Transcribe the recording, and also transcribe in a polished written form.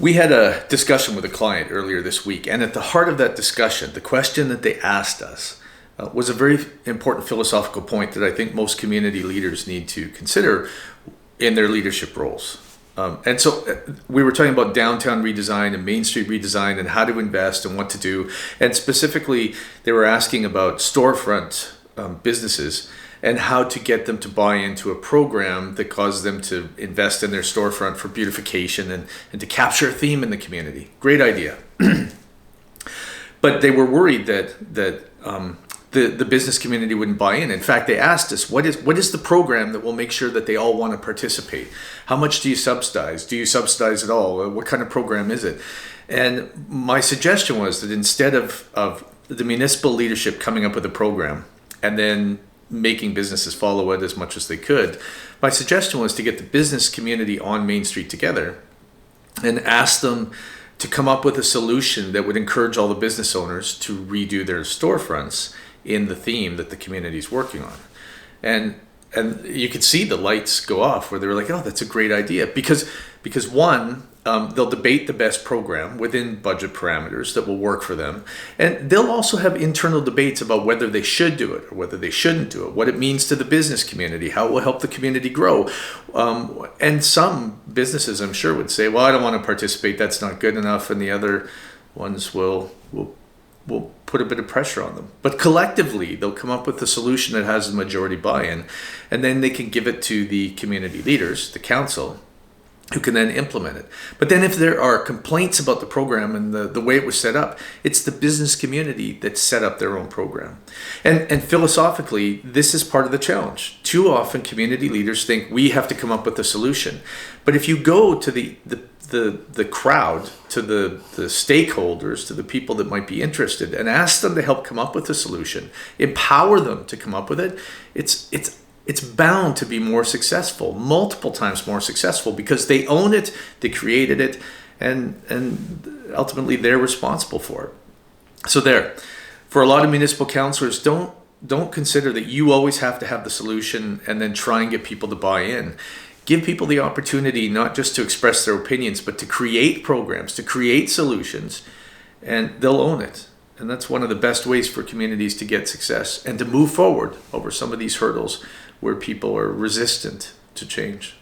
We had a discussion with a client earlier this week, and at the heart of that discussion, the question that they asked us was a very important philosophical point that I think most community leaders need to consider in their leadership roles. We were talking about downtown redesign and Main Street redesign and how to invest and what to do. And specifically, they were asking about storefront businesses and how to get them to buy into a program that causes them to invest in their storefront for beautification and to capture a theme in the community. Great idea. But they were worried that the business community wouldn't buy in. In fact, they asked us, what is the program that will make sure that they all want to participate? How much do you subsidize? Do you subsidize at all? What kind of program is it? And my suggestion was that instead of the municipal leadership coming up with a program and then making businesses follow it as much as they could, my suggestion was to get the business community on Main Street together and ask them to come up with a solution that would encourage all the business owners to redo their storefronts in the theme that the community is working on. And you could see the lights go off where they were like, oh, that's a great idea. Because one, they'll debate the best program within budget parameters that will work for them. And they'll also have internal debates about whether they should do it or whether they shouldn't do it, what it means to the business community, how it will help the community grow. And some businesses, I'm sure, would say, well, I don't want to participate, that's not good enough. And the other ones will put a bit of pressure on them. But collectively, they'll come up with a solution that has a majority buy-in, and then they can give it to the community leaders, the council, who can then implement it. But then if there are complaints about the program and the way it was set up, it's the business community that set up their own program. And philosophically, this is part of the challenge. Too often, community leaders think we have to come up with a solution. But if you go to the crowd, to the stakeholders, to the people that might be interested, and ask them to help come up with a solution, empower them to come up with it, it's bound to be more successful, multiple times more successful, because they own it, they created it, and ultimately they're responsible for it. So there, for a lot of municipal councillors, don't consider that you always have to have the solution and then try and get people to buy in. Give people the opportunity not just to express their opinions, but to create programs, to create solutions, and they'll own it. And that's one of the best ways for communities to get success and to move forward over some of these hurdles where people are resistant to change.